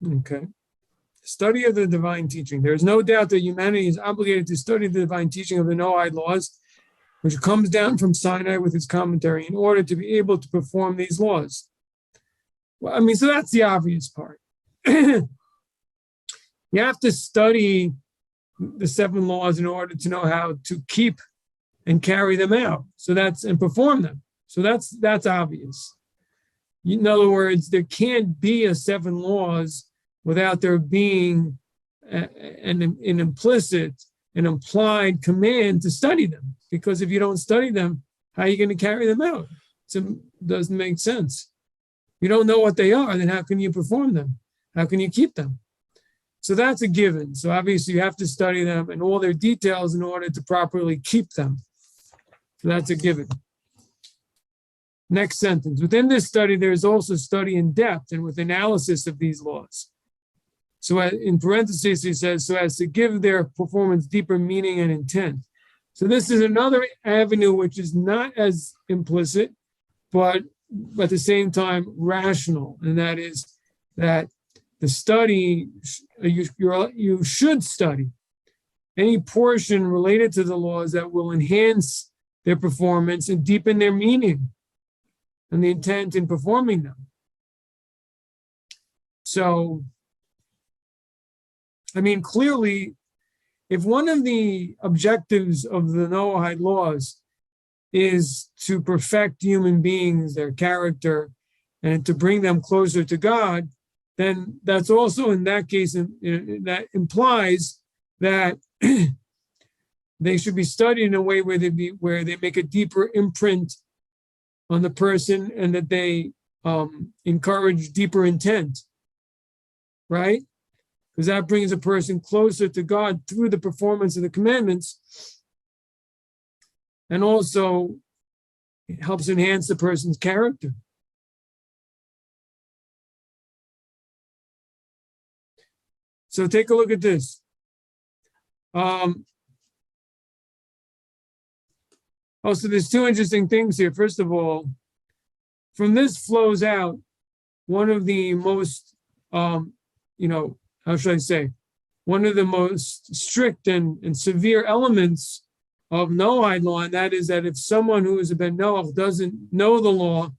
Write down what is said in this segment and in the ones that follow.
Okay. Study of the divine teaching. There is no doubt that humanity is obligated to study the divine teaching of the Noahide laws, which comes down from Sinai with its commentary, in order to be able to perform these laws. Well, I mean, so that's the obvious part. You have to study the 7 laws in order to know how to keep and carry them out. So that's and perform them. So that's obvious. In other words, there can't be a 7 laws without there being an implicit, an implied command to study them. Because if you don't study them, how are you going to carry them out? It doesn't make sense. You don't know what they are, then how can you perform them? How can you keep them? So that's a given. So obviously you have to study them and all their details in order to properly keep them. So that's a given. Next sentence. Within this study, there is also study in depth and with analysis of these laws. So in parentheses, he says, so as to give their performance deeper meaning and intent. So this is another avenue which is not as implicit, but at the same time rational. And that is that the study, you should study any portion related to the laws that will enhance their performance and deepen their meaning and the intent in performing them. So, I mean, clearly, if one of the objectives of the Noahide laws is to perfect human beings, their character, and to bring them closer to God, then that's also in that case, that implies that they should be studied in a way where they make a deeper imprint on the person and that they encourage deeper intent, right? Because that brings a person closer to God through the performance of the commandments, and also it helps enhance the person's character. So take a look at this. So there's 2 interesting things here. First of all, from this flows out one of the most, how should I say, one of the most strict and severe elements of Noahide law, and that is that if someone who is a Ben Noach doesn't know the law,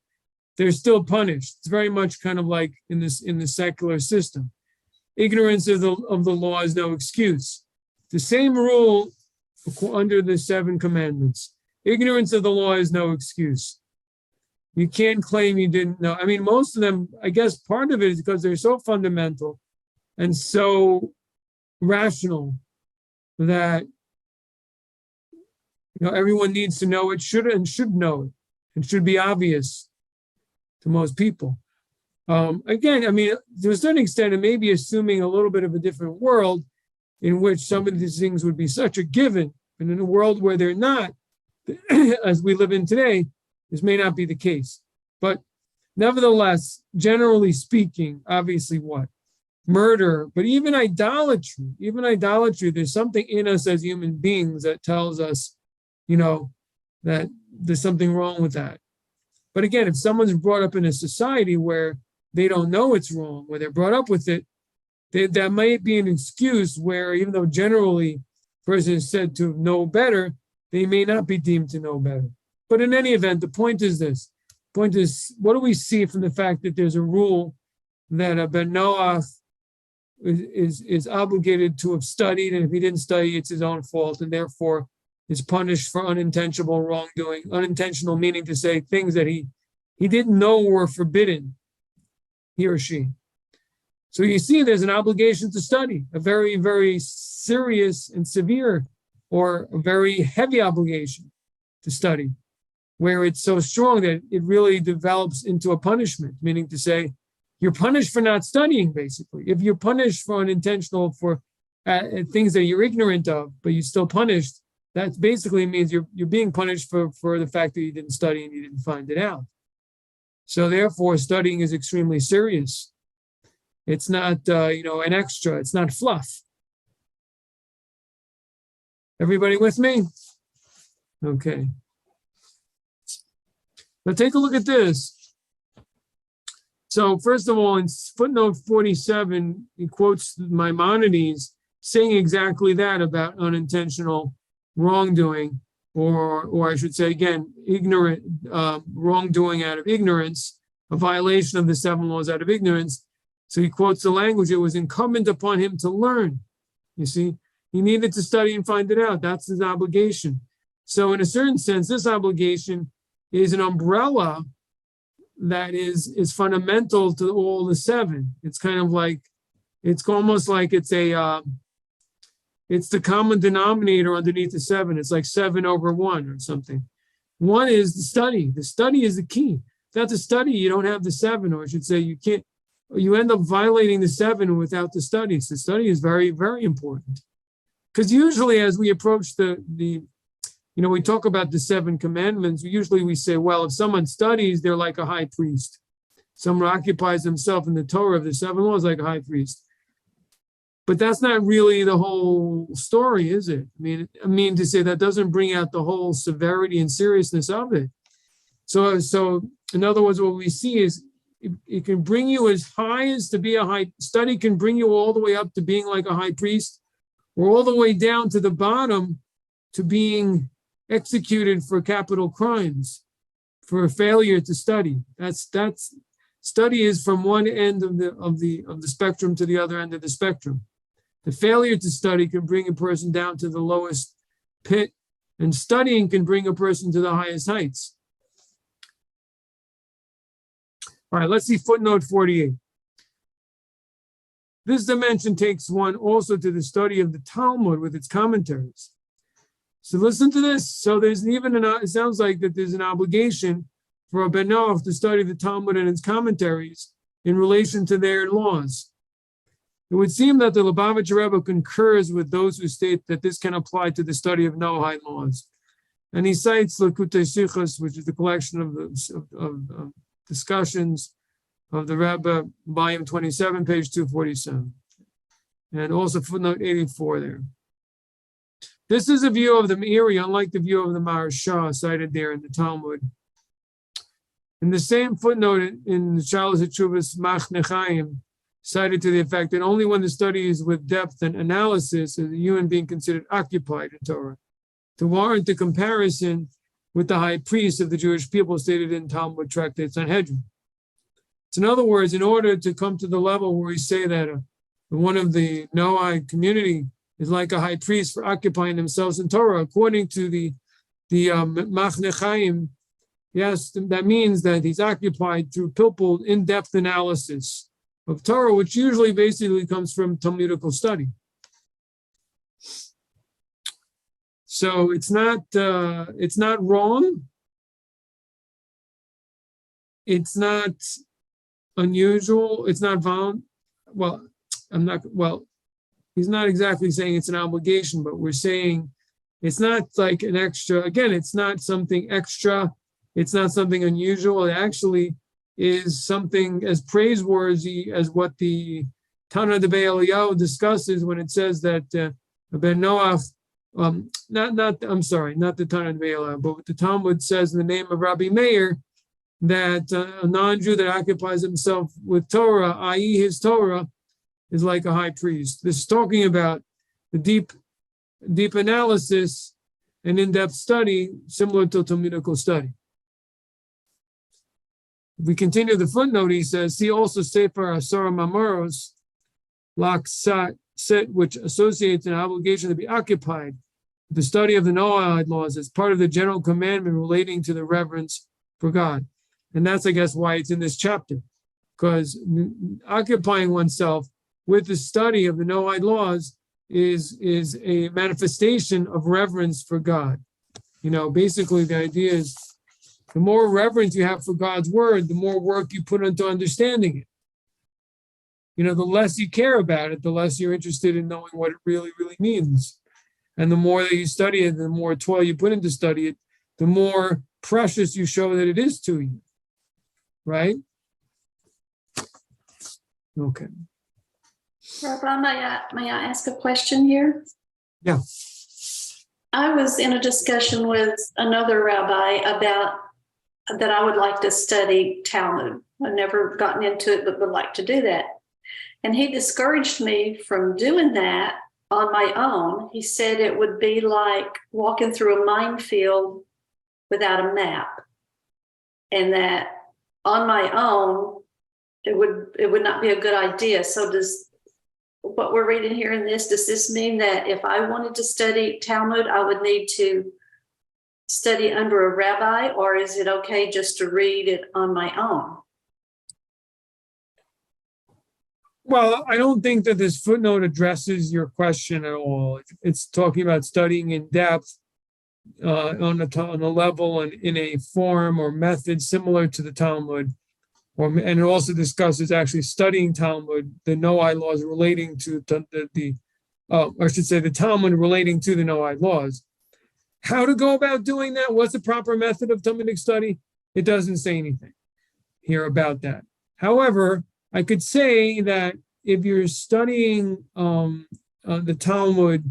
they're still punished. It's very much kind of like in the secular system. Ignorance of the law is no excuse. The same rule under the 7 commandments. Ignorance of the law is no excuse. You can't claim you didn't know. I mean, most of them, I guess part of it is because they're so fundamental and so rational that everyone needs to know it, should know it, and should be obvious to most people. Again, I mean, to a certain extent, it may be assuming a little bit of a different world in which some of these things would be such a given, and in a world where they're not, as we live in today, this may not be the case. But nevertheless, generally speaking, obviously what? Murder, but even idolatry, there's something in us as human beings that tells us, that there's something wrong with that. But again, if someone's brought up in a society where they don't know it's wrong, where they're brought up with it, that might be an excuse where even though generally the person is said to know better, they may not be deemed to know better. But in any event, the point is this. The point is, what do we see from the fact that there's a rule that a Ben Noach is obligated to have studied, and if he didn't study, it's his own fault, and therefore is punished for unintentional wrongdoing, unintentional meaning to say things that he didn't know were forbidden, he or she. So you see there's an obligation to study, a very, very serious and severe or a very heavy obligation to study, where it's so strong that it really develops into a punishment, meaning to say you're punished for not studying, basically. If you're punished for unintentional, for things that you're ignorant of, but you're still punished, that basically means you're being punished for the fact that you didn't study and you didn't find it out. So therefore, studying is extremely serious. It's not, an extra. It's not fluff. Everybody with me? Okay. Now take a look at this. So first of all, in footnote 47, he quotes Maimonides saying exactly that about unintentional wrongdoing, or I should say again, ignorant wrongdoing out of ignorance, a violation of the 7 laws out of ignorance. So he quotes the language, it was incumbent upon him to learn. You see, he needed to study and find it out. That's his obligation. So in a certain sense, this obligation is an umbrella that is fundamental to all the 7. It's kind of like, it's almost like it's the common denominator underneath the 7. It's like 7 over 1 or something. 1 is the study. The study is the key. Without the study, you don't have the 7, or I should say you can't, you end up violating the 7 without the study. So the study is very, very important. Because usually as we approach we talk about the 7 commandments, usually we say, well, if someone studies, they're like a high priest. Someone occupies himself in the Torah of the 7 laws like a high priest. But that's not really the whole story, is it? I mean to say that doesn't bring out the whole severity and seriousness of it. So in other words, what we see is it can bring you as high as to be a high study, can bring you all the way up to being like a high priest, or all the way down to the bottom to being executed for capital crimes, for a failure to study. That's study is from one end of the spectrum to the other end of the spectrum. The failure to study can bring a person down to the lowest pit, and studying can bring a person to the highest heights. All right, let's see footnote 48. This dimension takes one also to the study of the Talmud with its commentaries. So listen to this. So there's it sounds like that there's an obligation for a Ben Noach to study the Talmud and its commentaries in relation to their laws. It would seem that the Lubavitcher Rebbe concurs with those who state that this can apply to the study of Noahide laws. And he cites Likutei Sichos, which is the collection of discussions of the Rebbe, volume 27, page 247. And also footnote 84 there. This is a view of the Meiri, unlike the view of the Maharsha cited there in the Talmud. In the same footnote in the Shalos HaTshuvos Machne Chaim, cited to the effect that only when the study is with depth and analysis is a human being considered occupied in Torah, to warrant the comparison with the high priest of the Jewish people stated in Talmud tractate Sanhedrin. So in other words, in order to come to the level where we say that one of the Noahide community is like a high priest for occupying themselves in Torah, according to the Machne Chaim, yes, that means that he's occupied through pilpul in-depth analysis of Torah, which usually basically comes from Talmudical study. So it's not wrong. It's not unusual. It's not he's not exactly saying it's an obligation, but we're saying it's not like an extra. Again, it's not something extra. It's not something unusual. It actually is something as praiseworthy as what the Tana Debei Eliyahu discusses when it says that Ben Noach, not the Tana Debei Eliyahu, but what the Talmud says in the name of Rabbi Meir, that a non-Jew that occupies himself with Torah, i.e. his Torah, is like a high priest. This is talking about the deep analysis and in-depth study similar to Talmudical study. If we continue the footnote, he says, see also Sefer Asara Mamaros, Laksat, which associates an obligation to be occupied with the study of the Noahide laws as part of the general commandment relating to the reverence for God. And that's, I guess, why it's in this chapter, because occupying oneself with the study of the Noahide laws is a manifestation of reverence for God. Basically the idea is the more reverence you have for God's word, the more work you put into understanding it. The less you care about it, the less you're interested in knowing what it really, really means. And the more that you study it, the more toil you put into study it, the more precious you show that it is to you. Right? Okay. Rabbi, may I ask a question here? Yeah. I was in a discussion with another rabbi about that I would like to study Talmud. I've never gotten into it, but would like to do that. And he discouraged me from doing that on my own. He said it would be like walking through a minefield without a map, and that on my own, it would not be a good idea. So does what we're reading here in this, does this mean that if I wanted to study Talmud, I would need to study under a rabbi, or is it okay just to read it on my own? Well, I don't think that this footnote addresses your question at all. It's talking about studying in depth on a level and in a form or method similar to the Talmud. And it also discusses actually studying Talmud, the Noahide laws relating to the Talmud relating to the Noahide laws. How to go about doing that? What's the proper method of Talmudic study? It doesn't say anything here about that. However, I could say that if you're studying the Talmud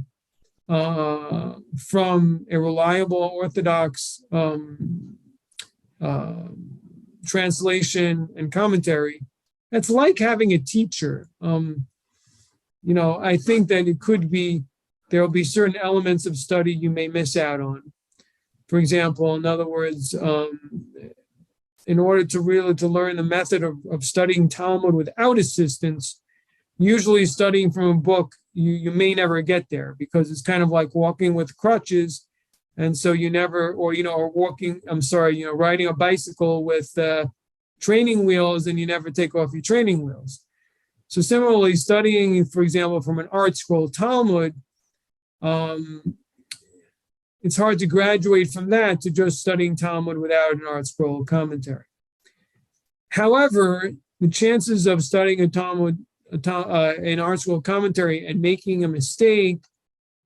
from a reliable Orthodox translation and commentary, that's like having a teacher. I think that it could be, there'll be certain elements of study you may miss out on. For example, in other words, in order to learn the method of studying Talmud without assistance, usually studying from a book, you may never get there because it's kind of like walking with crutches. And so you never, or riding a bicycle with training wheels and you never take off your training wheels. So similarly, studying, for example, from an art scroll Talmud, it's hard to graduate from that to just studying Talmud without an art scroll commentary. However, the chances of studying an art scroll commentary and making a mistake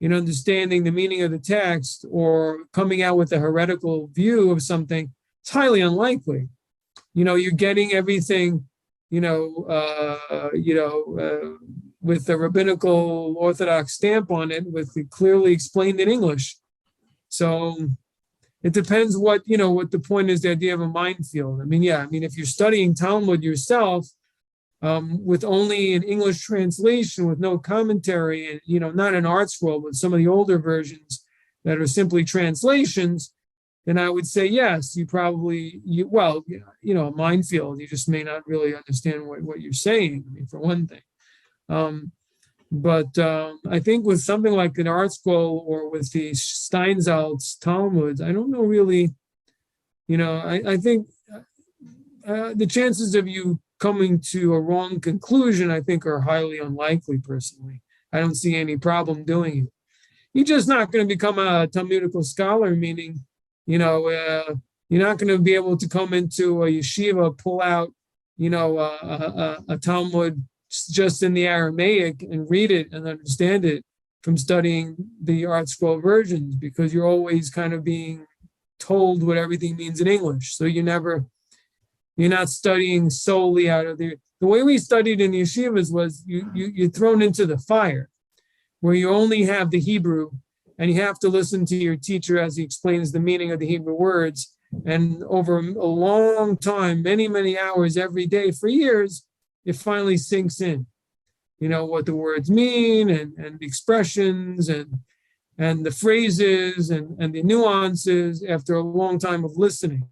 in understanding the meaning of the text or coming out with a heretical view of something, it's highly unlikely. You're getting everything, with the rabbinical Orthodox stamp on it, with it clearly explained in English. So it depends what the point is, the idea of a minefield. If you're studying Talmud yourself, with only an English translation, with no commentary, and not an art scroll, but some of the older versions that are simply translations, then I would say yes, you probably a minefield. You just may not really understand what you're saying. For one thing, but I think with something like an art scroll or with the Steinsaltz Talmuds, I don't know really. I think the chances of you coming to a wrong conclusion, I think, are highly unlikely. Personally, I don't see any problem doing it. You're just not going to become a Talmudical scholar, meaning, you're not going to be able to come into a yeshiva, pull out, a Talmud just in the Aramaic and read it and understand it from studying the art scroll versions, because you're always kind of being told what everything means in English. So you're not studying solely out of the way we studied in yeshivas was you're thrown into the fire where you only have the Hebrew and you have to listen to your teacher as he explains the meaning of the Hebrew words. And over a long time, many, many hours every day for years, it finally sinks in, what the words mean and the expressions and the phrases and the nuances after a long time of listening.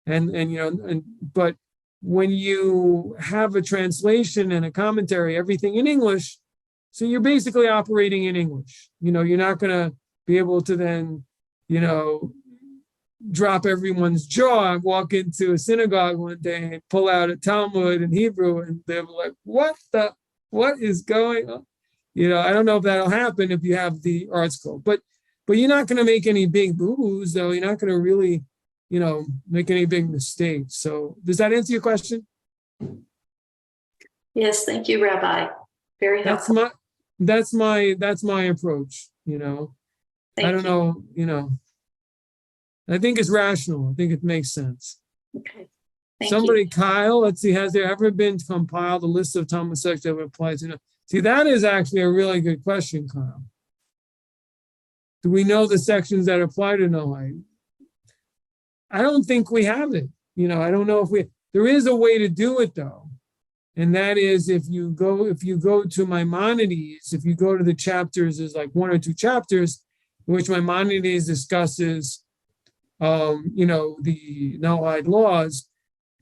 But when you have a translation and a commentary, everything in English, so you're basically operating in English. You're not going to be able to then, drop everyone's jaw and walk into a synagogue one day and pull out a Talmud in Hebrew and they're like, what is going on? I don't know if that'll happen if you have the art scroll, but you're not going to make any big boo-boos, though. You're not going to really, make any big mistakes. So does that answer your question? Yes, thank you, Rabbi. Very helpful. That's my approach. I don't know, I think it's rational. I think it makes sense. Okay. Thank Somebody, you. Kyle, let's see, has there ever been compiled a list of Talmud sections that would apply to? See, that is actually a really good question, Kyle. Do we know the sections that apply to Noahide? I don't think we have it. I don't know if there is a way to do it though. And that is if you go to Maimonides, if you go to the chapters, there's like one or two chapters in which Maimonides discusses, the Noahide laws.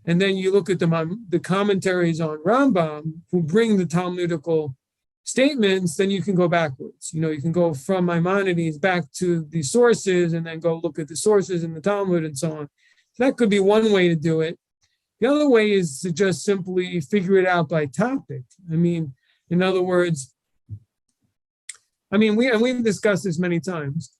And then you look at the commentaries on Rambam who bring the Talmudical statements, then you can go backwards. You can go from Maimonides back to the sources and then go look at the sources in the Talmud and so on. So that could be one way to do it. The other way is to just simply figure it out by topic. In other words, we've discussed this many times.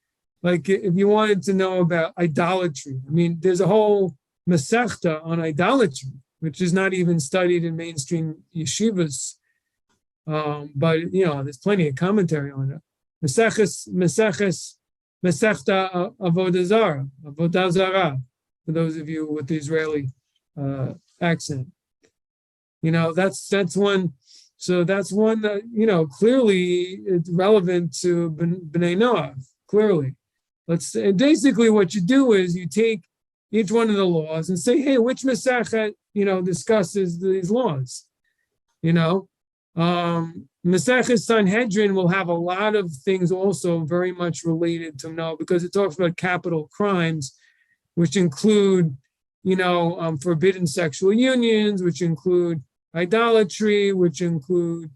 Like if you wanted to know about idolatry, there's a whole Masechta on idolatry, which is not even studied in mainstream yeshivas. But there's plenty of commentary on it. Masechta Avodah Zarah, for those of you with the Israeli accent. That's one. So that's one that clearly it's relevant to Bnei Noach. Clearly, basically what you do is you take each one of the laws and say, hey, which Masechet discusses these laws? Masechet Sanhedrin will have a lot of things also very much related to Noah, because it talks about capital crimes, which include, forbidden sexual unions, which include idolatry, which include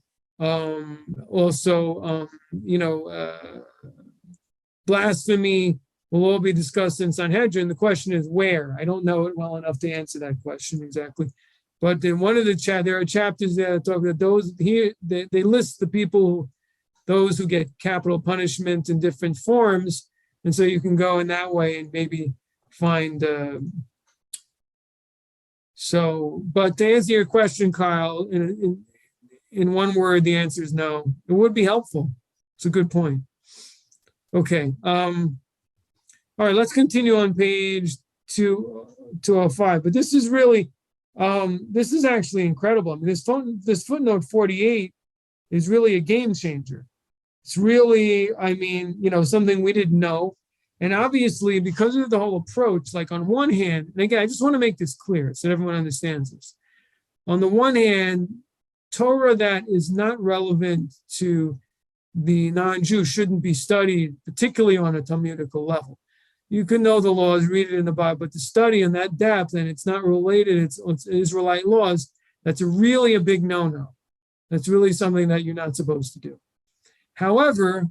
blasphemy, will all be discussed in Sanhedrin. The question is where? I don't know it well enough to answer that question exactly. But in one of there are chapters that talk about those here. They list the people, those who get capital punishment in different forms, and so you can go in that way and maybe find. But to answer your question, Kyle, in one word, the answer is no. It would be helpful. It's a good point. Okay. All right. Let's continue on page 205. But this is really. This is actually incredible. This footnote 48 is really a game changer. It's really, something we didn't know. And obviously, because of the whole approach, like on one hand, and again, I just want to make this clear so everyone understands this. On the one hand, Torah that is not relevant to the non-Jew shouldn't be studied, particularly on a Talmudical level. You can know the laws, read it in the Bible, but to study in that depth and it's not related, it's Israelite laws, that's really a big no-no. That's really something that you're not supposed to do. However,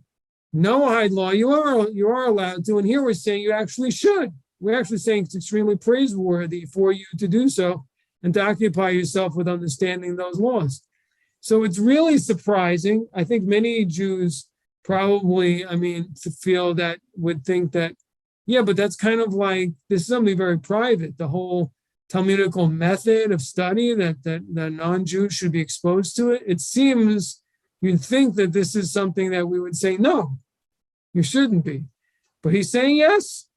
Noahide law, you are allowed to, and here we're saying you actually should. We're actually saying it's extremely praiseworthy for you to do so and to occupy yourself with understanding those laws. So it's really surprising. I think many Jews probably, would think that, yeah, but that's kind of like, this is something very private, the whole Talmudical method of study that non-Jews should be exposed to it. It seems you'd think that this is something that we would say, no, you shouldn't be. But he's saying yes.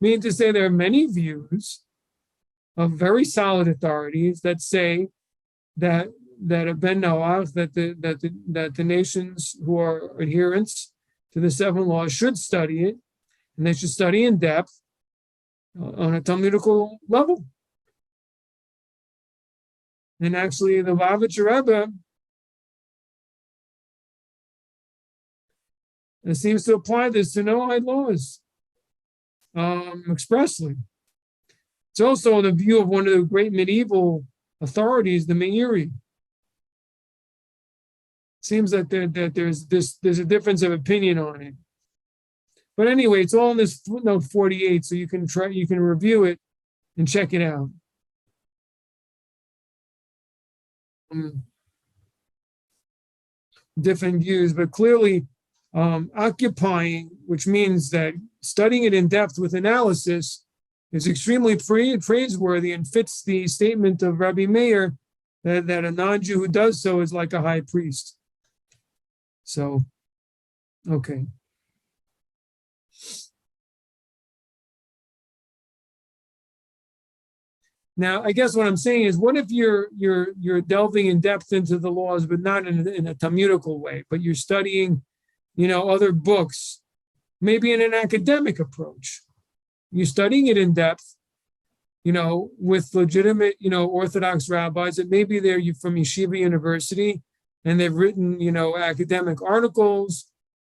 Meaning to say there are many views of very solid authorities that say that Ben Noach, that the nations who are adherents to the seven laws should study it, and they should study in depth on a Talmudical level. And actually, the Lubavitcher Rebbe seems to apply this to Noahide laws expressly. It's also the view of one of the great medieval authorities, the Meiri. Seems that there's a difference of opinion on it. But anyway, it's all in this footnote 48, so you can review it and check it out. Different views, but clearly occupying, which means that studying it in depth with analysis, is extremely praiseworthy and fits the statement of Rabbi Meir that a non-Jew who does so is like a high priest. So, okay. Now, I guess what I'm saying is, what if you're delving in depth into the laws, but not in a Talmudical way, but you're studying, other books, maybe in an academic approach. You're studying it in depth, with legitimate, Orthodox rabbis. It may be they're from Yeshiva University and they've written, academic articles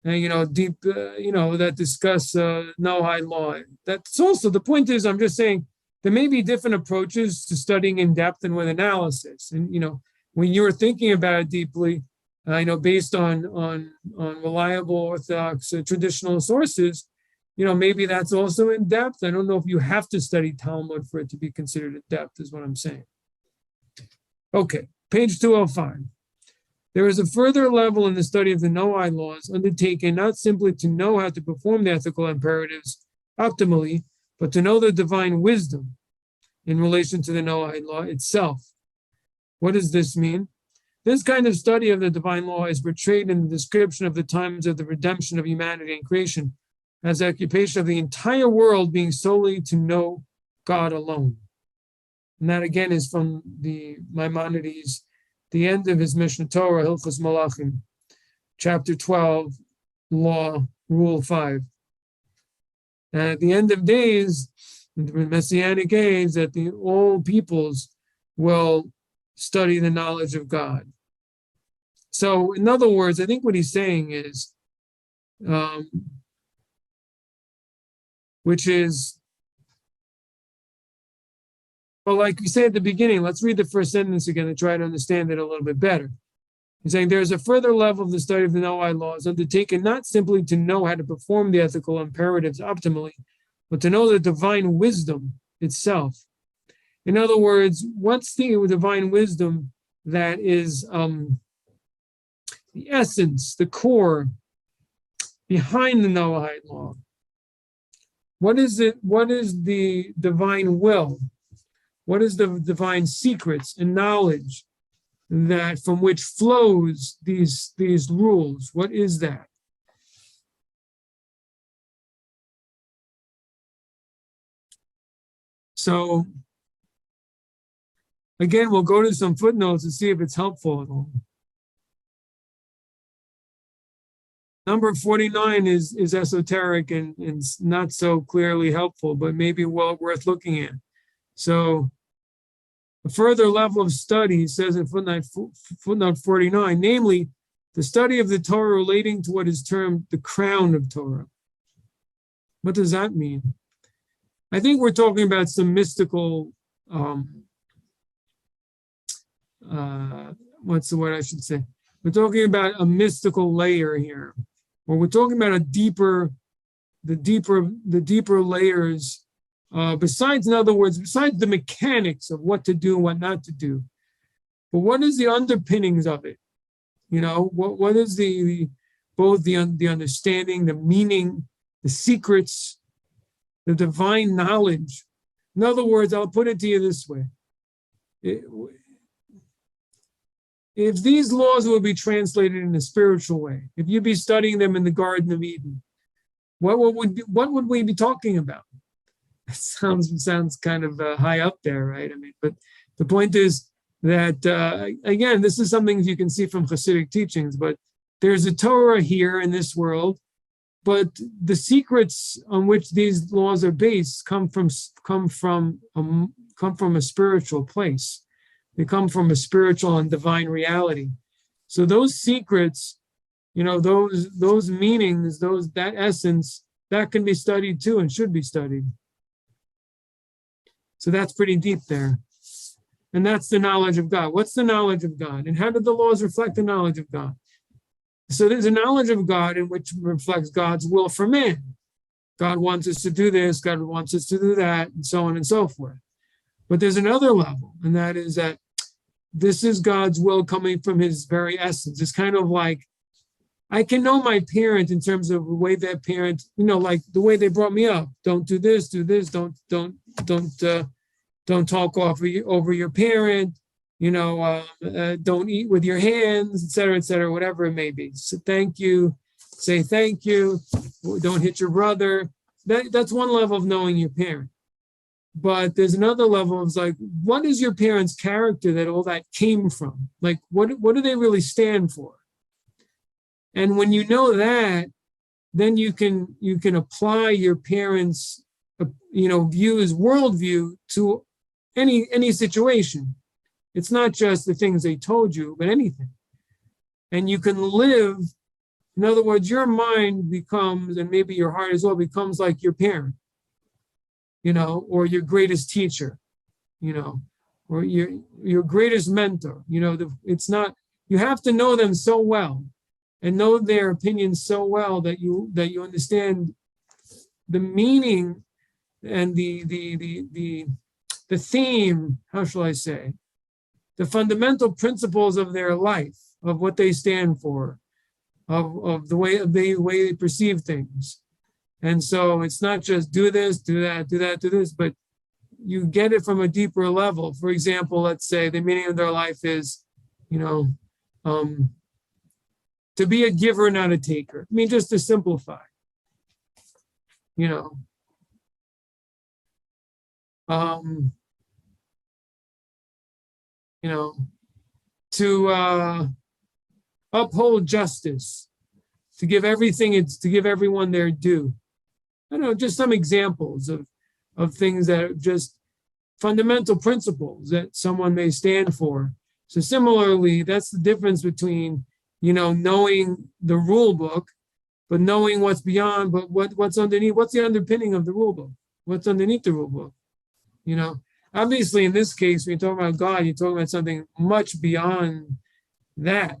and, deep, that discuss Noahide law. That's also, the point is, I'm just saying there may be different approaches to studying in depth and with analysis. And, when you're thinking about it deeply, based on reliable Orthodox traditional sources, maybe that's also in depth. I don't know if you have to study Talmud for it to be considered in depth, is what I'm saying. Okay, page 205. There is a further level in the study of the Noahide laws undertaken not simply to know how to perform the ethical imperatives optimally, but to know the divine wisdom in relation to the Noahide law itself. What does this mean? This kind of study of the divine law is portrayed in the description of the times of the redemption of humanity and creation as the occupation of the entire world being solely to know God alone. And that again is from the Maimonides, the end of his Mishnah Torah, Hilchos Malachim, chapter 12, law, rule 5. And at the end of days, in the Messianic age, that all peoples will study the knowledge of God. So, in other words, I think what he's saying is, which is, well, like we say at the beginning, let's read the first sentence again and try to understand it a little bit better. He's saying there's a further level of the study of the Noahide laws undertaken not simply to know how to perform the ethical imperatives optimally, but to know the divine wisdom itself. In other words, what's the divine wisdom that is the essence, the core behind the Noahide law? What is it? What is the divine will? What is the divine secrets and knowledge that from which flows these rules? What is that? So again, we'll go to some footnotes and see if it's helpful at all. Number 49 is esoteric and not so clearly helpful, but maybe well worth looking at. So a further level of study, says in footnote 49, namely the study of the Torah relating to what is termed the crown of Torah. What does that mean? I think we're talking about some mystical, what's the word I should say? We're talking about a mystical layer here, or we're talking about the deeper layers. Besides, in other words, besides the mechanics of what to do and what not to do, but what is the underpinnings of it? What is both the understanding, the meaning, the secrets, the divine knowledge? In other words, I'll put it to you this way. If these laws would be translated in a spiritual way, if you'd be studying them in the Garden of Eden, what would we be talking about? It sounds kind of high up there, right? I mean, but the point is that, again, this is something you can see from Hasidic teachings, but there's a Torah here in this world, but the secrets on which these laws are based come from a spiritual place. They come from a spiritual and divine reality. So those secrets, those meanings, that essence, that can be studied too and should be studied. So that's pretty deep there. And that's the knowledge of God. What's the knowledge of God? And how do the laws reflect the knowledge of God? So there's a knowledge of God in which reflects God's will for man. God wants us to do this, God wants us to do that, and so on and so forth. But there's another level, and that is that this is God's will coming from his very essence. It's kind of like, I can know my parent in terms of the way that parent, like the way they brought me up. Don't do this, don't talk over your parent, don't eat with your hands, et cetera, whatever it may be. So say thank you, don't hit your brother. That's one level of knowing your parent. But there's another level of like, what is your parents' character that all that came from? Like, what do they really stand for? And when you know that, then you can apply your parents' view, his worldview to any situation. It's not just the things they told you, but anything. And you can live, in other words, your mind becomes, and maybe your heart as well, becomes like your parent, or your greatest teacher, or your greatest mentor. It's not, you have to know them so well and know their opinions so well that you understand the meaning and the theme, how shall I say, the fundamental principles of their life, of what they stand for, of the way they perceive things. And so it's not just do this, do that, do that, do this, but you get it from a deeper level. For example, let's say the meaning of their life is, to be a giver, not a taker. I mean, just to simplify, to uphold justice, to give everyone their due. I don't know, just some examples of things that are just fundamental principles that someone may stand for. So similarly, that's the difference between, knowing the rule book, but knowing what's beyond, but what's underneath, what's the underpinning of the rule book? What's underneath the rule book? Obviously in this case, when you're talking about God, you're talking about something much beyond that,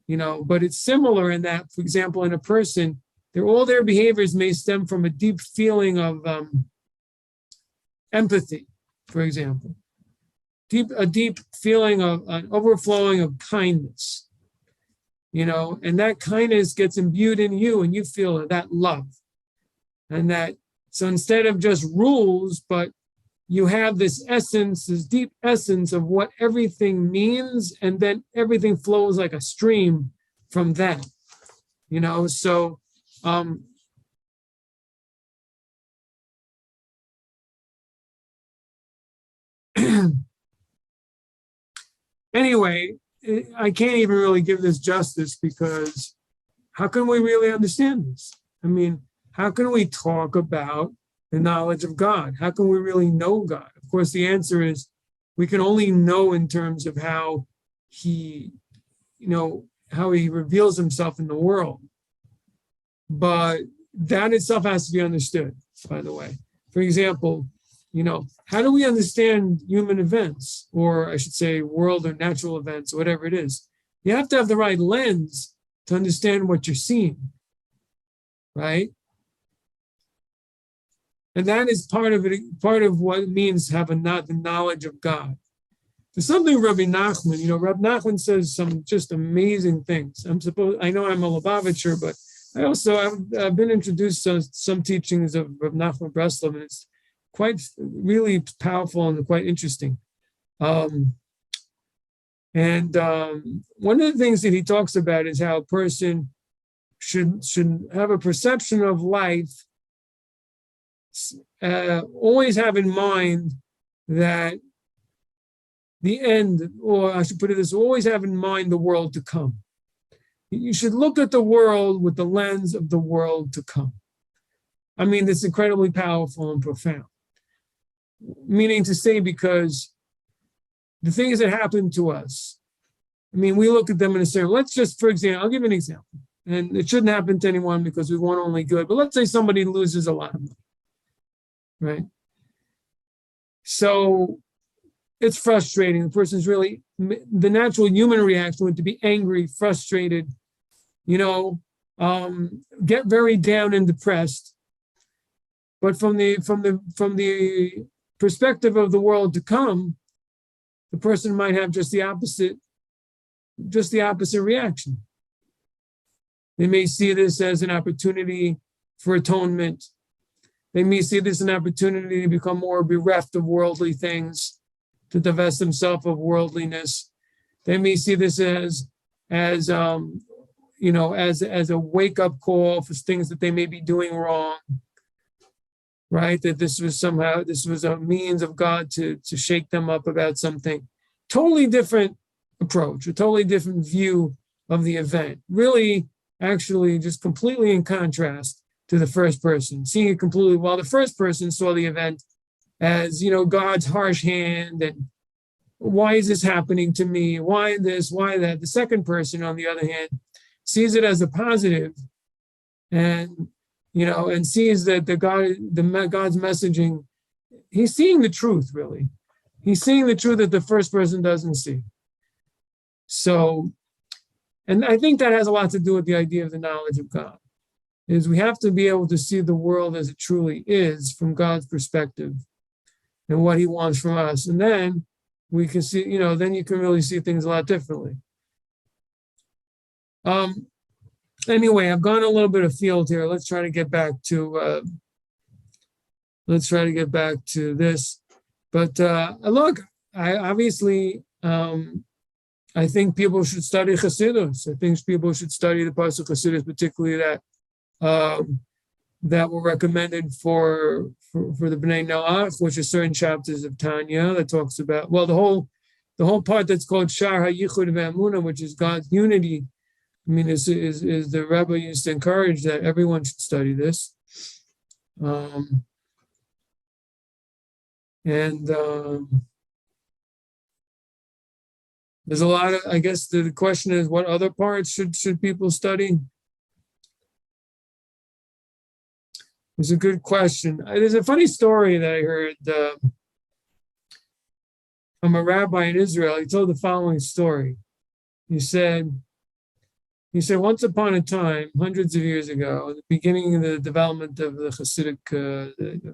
but it's similar in that, for example, in a person, all their behaviors may stem from a deep feeling of empathy, for example, a deep feeling of an overflowing of kindness, and that kindness gets imbued in you and you feel that love. And so instead of just rules, but you have this essence, this deep essence of what everything means, and then everything flows like a stream from that, so anyway, I can't even really give this justice, because how can we really understand this? I mean, how can we talk about the knowledge of God? How can we really know God? Of course, the answer is we can only know in terms of how he reveals himself in the world. But that itself has to be understood, by the way. For example, how do we understand human events, or I should say world or natural events, or whatever it is? You have to have the right lens to understand what you're seeing, right? And that is part of what it means to have the knowledge of God. There's something Rabbi Nachman, Rabbi Nachman says some just amazing things. I know I'm a Lubavitcher, but I've been introduced to some teachings of Rabbi Nachman Breslov, and it's quite really powerful and quite interesting. One of the things that he talks about is how a person should have a perception of life, always have in mind that the end, or I should put it this, always have in mind the world to come. You should look at the world with the lens of the world to come. I mean, it's incredibly powerful and profound. Meaning to say, because the things that happen to us, I mean, we look at them in a certain, let's just, for example, I'll give you an example. And it shouldn't happen to anyone because we want only good, but let's say somebody loses a lot of money, right? So it's frustrating. The person's really, the natural human reaction would to be angry, frustrated, get very down and depressed. But from the perspective of the world to come, the person might have just the opposite reaction. They may see this as an opportunity for atonement. They may see this as an opportunity to become more bereft of worldly things, to divest themselves of worldliness. They may see this as a wake-up call for things that they may be doing wrong, right? That this was a means of God to shake them up about something. Totally different approach, a totally different view of the event. Really, actually, just completely in contrast to the first person, seeing it completely, while the first person saw the event as, God's harsh hand and why is this happening to me? Why this? Why that? The second person, on the other hand, sees it as a positive, and and sees that God's messaging. He's seeing the truth, really. He's seeing the truth that the first person doesn't see. So, and I think that has a lot to do with the idea of the knowledge of God. Is we have to be able to see the world as it truly is from God's perspective and what he wants from us. And then we can see, then you can really see things a lot differently. Anyway, I've gone a little bit afield here. Let's try to get back to this. But look, I think people should study Chassidus. I think people should study the Pasuk Chassidus, particularly that were recommended for the Bnei Noach, which are certain chapters of Tanya that talks about, well, the whole part that's called Shar HaYichud VeEmunah, which is God's unity. I mean, is the Rebbe used to encourage that everyone should study this. There's a lot of, I guess the question is, what other parts should people study? It's a good question. There's a funny story that I heard from a rabbi in Israel. He told the following story. He said, once upon a time, hundreds of years ago, at the beginning of the development of the Hasidic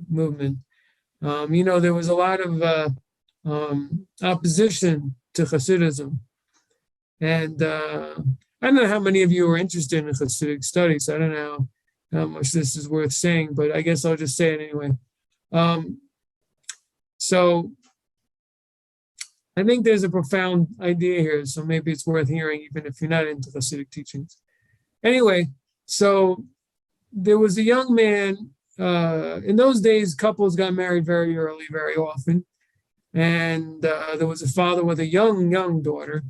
movement, there was a lot of opposition to Hasidism. And I don't know how many of you are interested in Hasidic studies. I don't know how much this is worth saying, but I guess I'll just say it anyway. So I think there's a profound idea here, so maybe it's worth hearing, even if you're not into Hasidic teachings. Anyway, so there was a young man. In those days, couples got married very early, very often. And there was a father with a young daughter,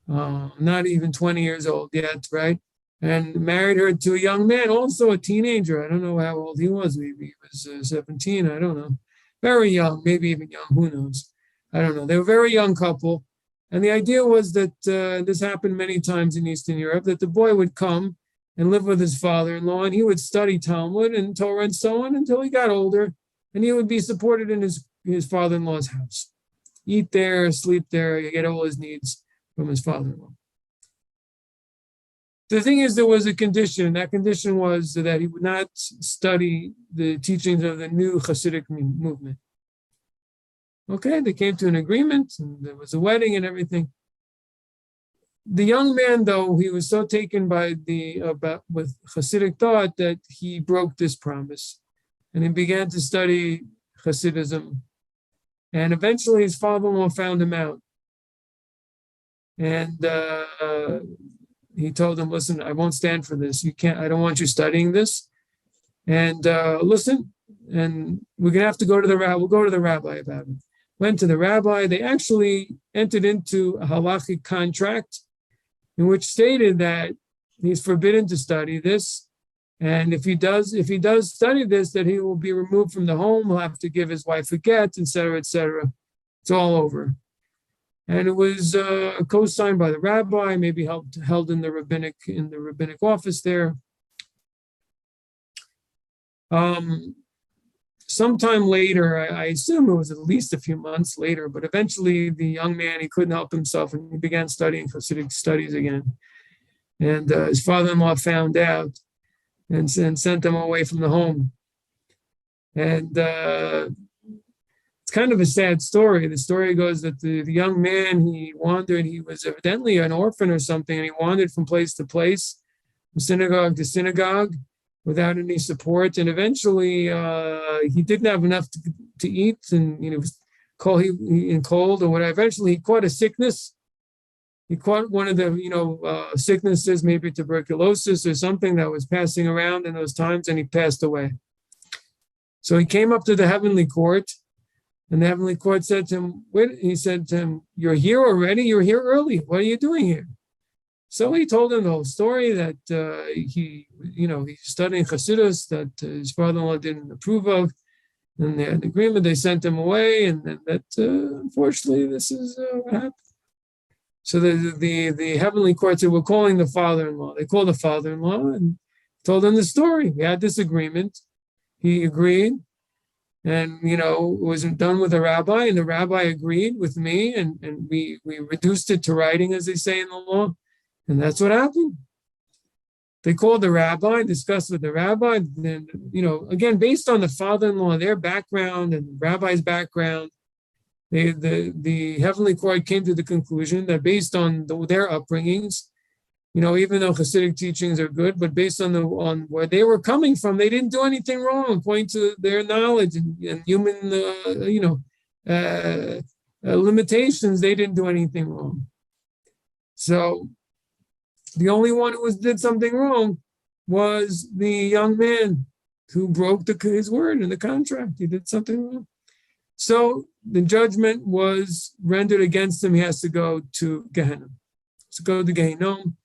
not even 20 years old yet, right? And married her to a young man, also a teenager. I don't know how old he was. Maybe he was 17. I don't know. Very young, maybe even young. Who knows? I don't know. They were a very young couple. And the idea was that this happened many times in Eastern Europe, that the boy would come and live with his father-in-law, and he would study Talmud and Torah and so on until he got older, and he would be supported in his father-in-law's house. Eat there, sleep there, you get all his needs from his father-in-law. The thing is, there was a condition. That condition was that he would not study the teachings of the new Hasidic movement. Okay, they came to an agreement, and there was a wedding and everything. The young man, though, he was so taken by with Hasidic thought that he broke this promise, and he began to study Hasidism. And eventually, his father-in-law found him out, and he told him, "Listen, I won't stand for this. You can't. I don't want you studying this. And listen, and we're gonna have to go to the rabbi. We'll go to the rabbi about it." Went to the rabbi. They actually entered into a halachic contract, in which stated that he's forbidden to study this, and if he does study this, that he will be removed from the home. He'll have to give his wife a get, etc., etc. It's all over. And it was co-signed by the rabbi, maybe held in the rabbinic office there. Sometime later, I assume it was at least a few months later, but eventually the young man, he couldn't help himself, and he began studying Hasidic studies again. And his father-in-law found out and sent him away from the home. And it's kind of a sad story. The story goes that the young man, he wandered, he was evidently an orphan or something, and he wandered from place to place, from synagogue to synagogue, without any support, and eventually he didn't have enough to eat, and was cold or whatever. Eventually, he caught a sickness. He caught one of the sicknesses, maybe tuberculosis or something that was passing around in those times, and he passed away. So he came up to the heavenly court, and the heavenly court said to him, "He said to him, 'You're here already. You're here early. What are you doing here?' So he told him the whole story that he's studying Chassidus that his father-in-law didn't approve of, and they had an agreement. They sent him away, and then that unfortunately this is what happened. So the heavenly court said, we're calling the father-in-law. They called the father-in-law and told him the story. We had this agreement. He agreed, and it wasn't done with the rabbi, and the rabbi agreed with me, and we reduced it to writing, as they say in the law. And that's what happened. They called the rabbi, discussed with the rabbi, then, again, based on the father-in-law, their background and the rabbi's background, the heavenly court came to the conclusion that based on their upbringings, even though Hasidic teachings are good, but based on where they were coming from, they didn't do anything wrong, according to their knowledge and human, limitations. They didn't do anything wrong. So the only one who did something wrong was the young man who broke his word in the contract. He did something wrong. So the judgment was rendered against him. He has to go to Gehenna. To go to Gehinnom.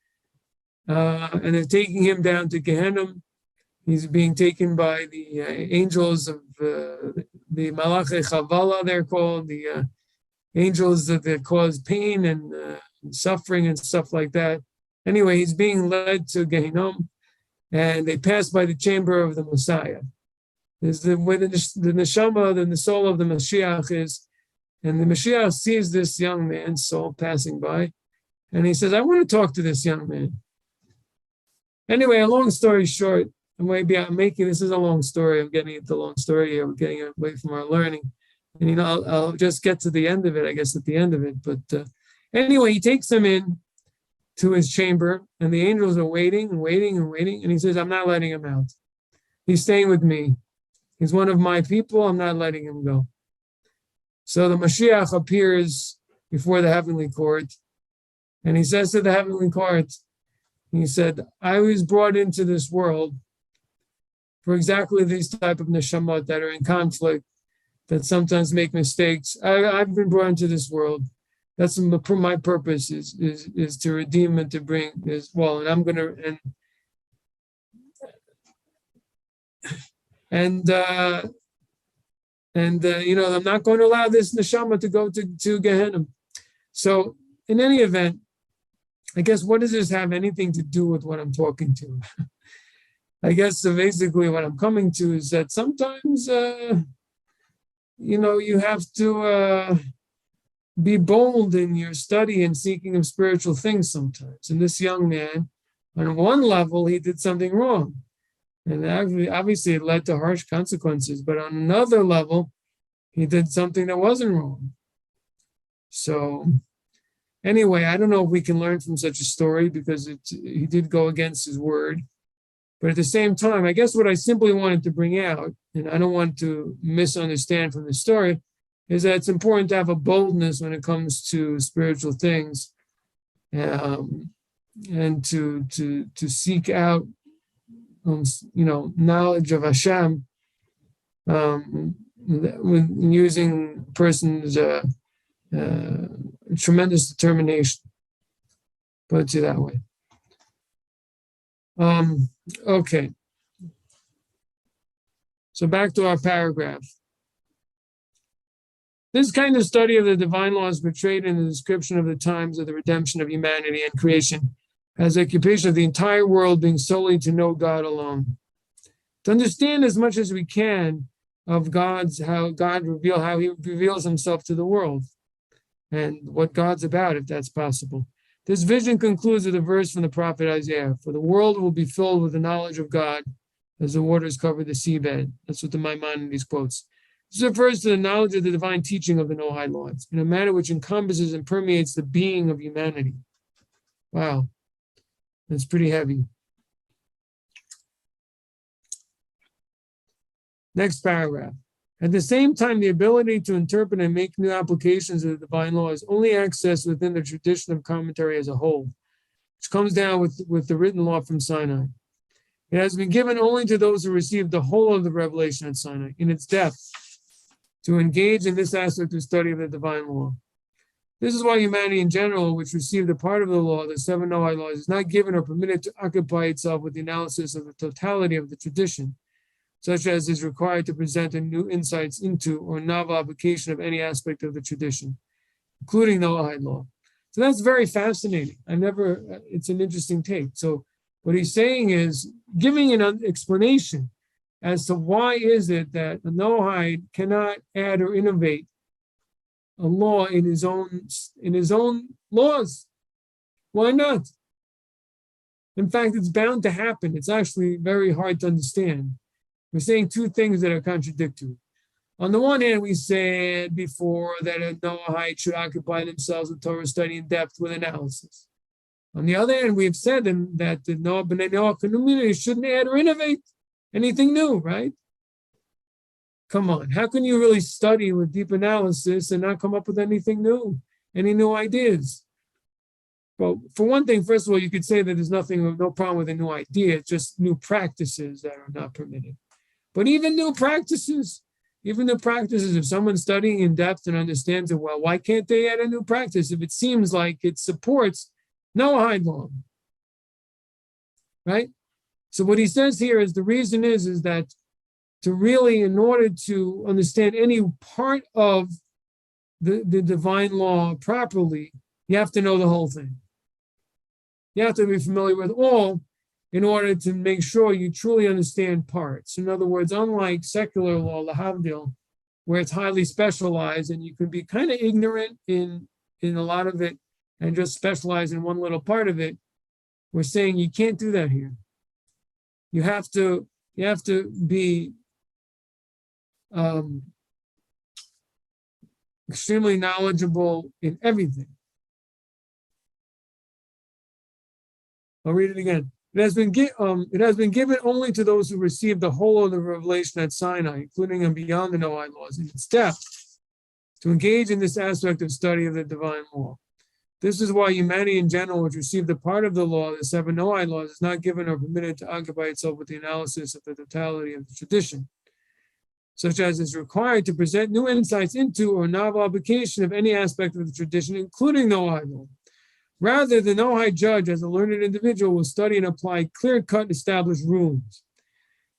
And they're taking him down to Gehenna. He's being taken by the angels of the Malachei Chavala, they're called, the angels that cause pain and suffering and stuff like that. Anyway, he's being led to Gehinnom, and they pass by the chamber of the Messiah. Is where the neshama, the soul of the Mashiach is, and the Mashiach sees this young man's soul passing by, and he says, I want to talk to this young man. Anyway, a long story short, this is a long story. I'm getting into the long story here. We're getting away from our learning. And, I'll just get to the end of it, I guess, at the end of it. But anyway, he takes him in to his chamber, and the angels are waiting and waiting and waiting. And he says, I'm not letting him out. He's staying with me. He's one of my people. I'm not letting him go. So the Mashiach appears before the heavenly court, and he says to the heavenly court, he said, I was brought into this world for exactly these type of neshamot that are in conflict, that sometimes make mistakes. I've been brought into this world. That's my purpose is to redeem and to bring this. Well, and I'm going to, I'm not going to allow this neshama to go to Gehenna. So in any event, I guess, what does this have anything to do with what I'm talking to? I guess basically what I'm coming to is that sometimes, you have to be bold in your study and seeking of spiritual things sometimes. And this young man, on one level, he did something wrong. And obviously it led to harsh consequences. But on another level, he did something that wasn't wrong. So anyway, I don't know if we can learn from such a story, because he did go against his word. But at the same time, I guess what I simply wanted to bring out, and I don't want to misunderstand from the story, is that it's important to have a boldness when it comes to spiritual things, and to seek out, knowledge of Hashem, with using a person's tremendous determination. Put it that way. Okay. So back to our paragraph. This kind of study of the divine law is portrayed in the description of the times of the redemption of humanity and creation as occupation of the entire world being solely to know God alone. To understand as much as we can of how he reveals himself to the world and what God's about, if that's possible. This vision concludes with a verse from the prophet Isaiah, for the world will be filled with the knowledge of God as the waters cover the seabed. That's what the Maimonides quotes. This refers to the knowledge of the divine teaching of the Noahide laws in a manner which encompasses and permeates the being of humanity. Wow, that's pretty heavy. Next paragraph. At the same time, the ability to interpret and make new applications of the divine law is only accessed within the tradition of commentary as a whole, which comes down with the written law from Sinai. It has been given only to those who received the whole of the revelation at Sinai in its depth, to engage in this aspect of study of the divine law. This is why humanity in general, which received a part of the law, the 7 Noahide laws, is not given or permitted to occupy itself with the analysis of the totality of the tradition, such as is required to present a new insights into or novel application of any aspect of the tradition, including Noahide law. So that's very fascinating. It's an interesting take. So what he's saying is giving an explanation as to why is it that a Noahide cannot add or innovate a law in his own laws. Why not? In fact, it's bound to happen. It's actually very hard to understand. We're saying two things that are contradictory. On the one hand, we said before that a Noahide should occupy themselves with Torah study in depth with analysis. On the other hand, we've said that the Noah B'nai Noah community shouldn't add or innovate anything new, right? Come on, how can you really study with deep analysis and not come up with anything new, any new ideas? Well, for one thing, first of all, you could say that there's no problem with a new idea, it's just new practices that are not permitted. But even new practices, if someone's studying in depth and understands it well, why can't they add a new practice if it seems like it supports Noahide law? Right? So what he says here is the reason is that to really, in order to understand any part of the divine law properly, you have to know the whole thing. You have to be familiar with all in order to make sure you truly understand parts. In other words, unlike secular law, lahavdil, where it's highly specialized and you can be kind of ignorant in a lot of it and just specialize in one little part of it, we're saying you can't do that here. You have to be extremely knowledgeable in everything. I'll read it again. It has been given only to those who received the whole of the revelation at Sinai, including and beyond the Noahide laws, in its depth, to engage in this aspect of study of the divine law. This is why humanity in general, which received a part of the law, the 7 Noahide laws, is not given or permitted to occupy itself with the analysis of the totality of the tradition, such as is required to present new insights into or novel application of any aspect of the tradition, including Noahide law. Rather, the Noahide judge, as a learned individual, will study and apply clear-cut established rulings.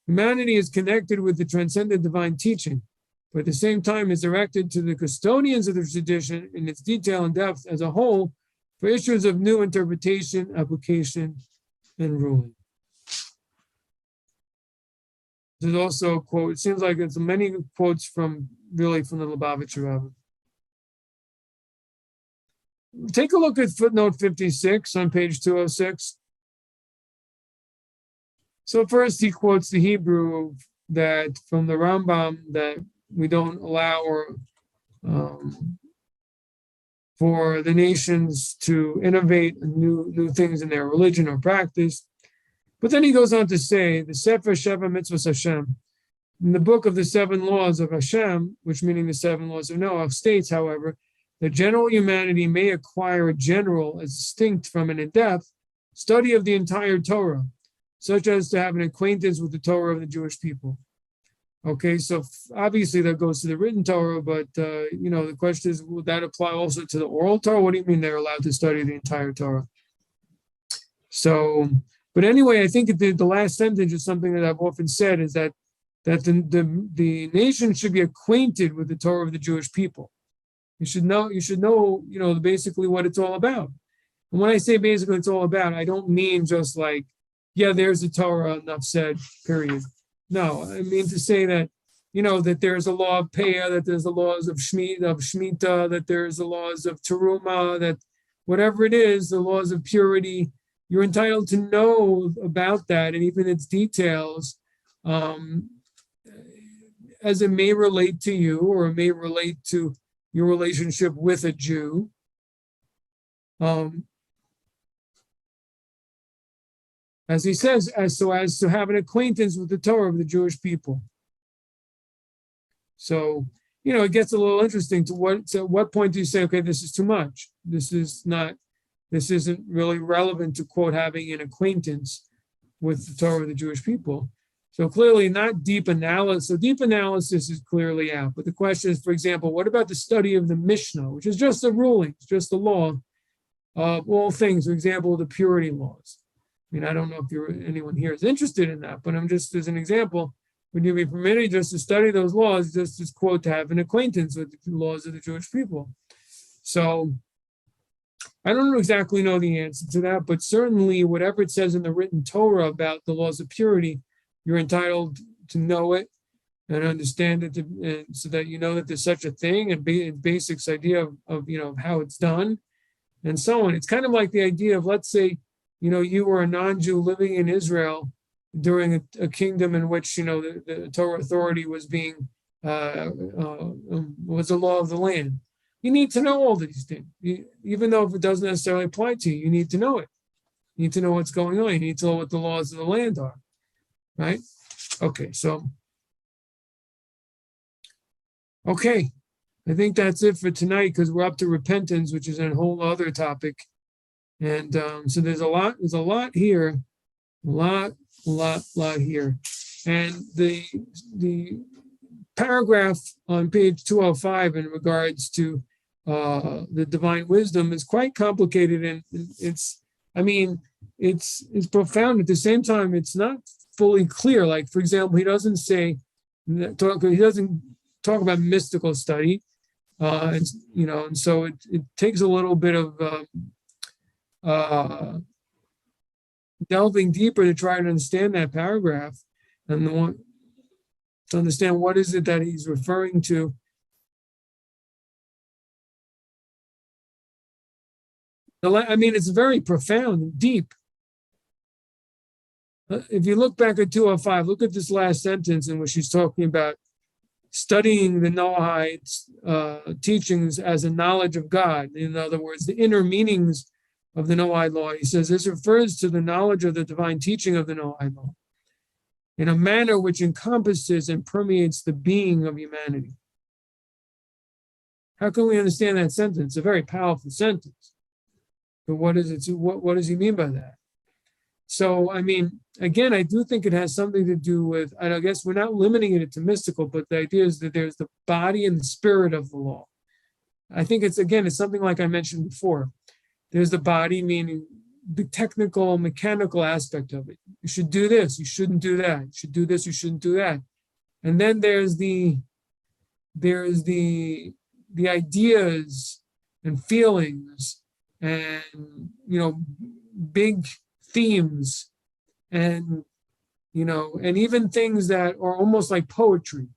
Humanity is connected with the transcendent divine teaching, but at the same time is directed to the custodians of the tradition in its detail and depth as a whole for issues of new interpretation, application, and ruling. There's also a quote, it seems like there's many quotes from the Lubavitcher Rebbe. Take a look at footnote 56 on page 206. So first he quotes the Hebrew that from the Rambam that we don't allow for the nations to innovate new things in their religion or practice. But then he goes on to say, the Sefer Sheva Mitzvos Hashem, in the book of the 7 laws of Hashem, which meaning the 7 laws of Noah, states, however, that general humanity may acquire a general as distinct from an in-depth study of the entire Torah, such as to have an acquaintance with the Torah of the Jewish people. Okay, so obviously that goes to the written Torah, but the question is, will that apply also to the oral Torah? What do you mean they're allowed to study the entire Torah? So, but anyway, I think the last sentence is something that I've often said is that the nation should be acquainted with the Torah of the Jewish people. You should know, basically what it's all about. And when I say basically it's all about, I don't mean just like, yeah, there's a Torah, enough said, period. No, I mean to say that, that there's a law of Peah, that there's the laws of Shemitah, that there's the laws of Teruma, that whatever it is, the laws of purity, you're entitled to know about that and even its details as it may relate to you or it may relate to your relationship with a Jew. As he says, as to have an acquaintance with the Torah of the Jewish people. So, it gets a little interesting to what point do you say, okay, this is too much. This isn't really relevant to, quote, having an acquaintance with the Torah of the Jewish people. So clearly not deep analysis. So deep analysis is clearly out. But the question is, for example, what about the study of the Mishnah, which is just the rulings, just the law of all things, for example, the purity laws. I mean, I don't know if anyone here is interested in that, but I'm just as an example, would you be permitted just to study those laws, just as quote, to have an acquaintance with the laws of the Jewish people? So I don't exactly know the answer to that, but certainly whatever it says in the written Torah about the laws of purity, you're entitled to know it and understand it, and so that you know that there's such a thing, and basics idea of how it's done, and so on. It's kind of like the idea of, let's say, you were a non-Jew living in Israel during a kingdom in which the Torah authority was being was the law of the land. You need to know all these things, even though if it doesn't necessarily apply to you. You need to know it. You need to know what's going on. You need to know what the laws of the land are, right? Okay, so okay, I think that's it for tonight, because we're up to repentance, which is a whole other topic, and so there's a lot here, a lot here, and the paragraph on page 205 in regards to the divine wisdom is quite complicated, and it's profound. At the same time, it's not fully clear. Like, for example, he doesn't talk about mystical study, and so it takes a little bit of delving deeper to try to understand that paragraph, and to understand what is it that he's referring to. It's very profound and deep. If you look back at 205, look at this last sentence in which he's talking about studying the Noahites' teachings as a knowledge of God. In other words, the inner meanings of the Noahide law. He says this refers to the knowledge of the divine teaching of the Noahide law in a manner which encompasses and permeates the being of humanity. How can we understand that sentence? It's a very powerful sentence. But what is it? What does he mean by that? So, again, I do think it has something to do with, and I guess we're not limiting it to mystical, but the idea is that there's the body and the spirit of the law. I think it's something like I mentioned before. There's the body, meaning the technical, mechanical aspect of it. You should do this, you shouldn't do that. You should do this, you shouldn't do that. And then there's the ideas and feelings and big themes and and even things that are almost like poetry,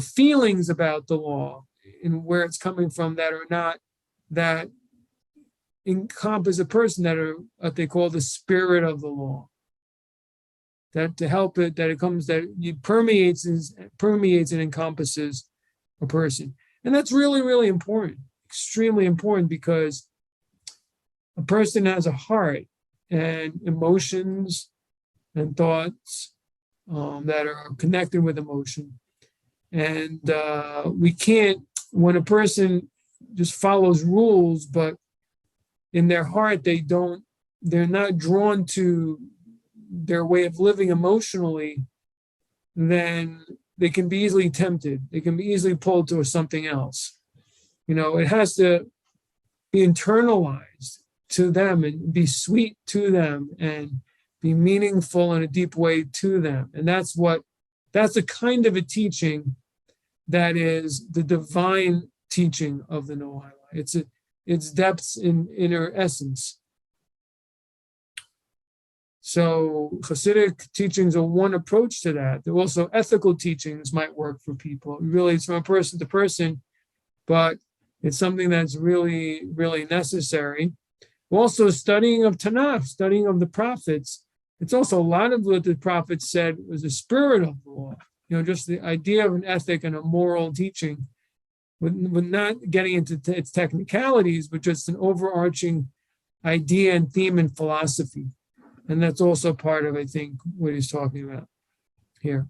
feelings about the law and where it's coming from that are not, that encompass a person, that are what they call the spirit of the law, that to help it, that it comes, that it permeates and encompasses a person. And that's really, really important, extremely important, because a person has a heart and emotions and thoughts that are connected with emotion. And we can't, when a person just follows rules, but in their heart, they're not drawn to their way of living emotionally, then they can be easily tempted. They can be easily pulled to something else. It has to be internalized to them and be sweet to them and be meaningful in a deep way to them. And that's the kind of a teaching that is the divine teaching of the Noahide law. Its depths in inner essence. So Hasidic teachings are one approach to that. There are also ethical teachings might work for people. Really, it's from person to person, but it's something that's really, really necessary. Also, studying of Tanakh, studying of the prophets. It's also a lot of what the prophets said was the spirit of the law. Just the idea of an ethic and a moral teaching, with not getting into its technicalities, but just an overarching idea and theme and philosophy. And that's also part of, I think, what he's talking about here.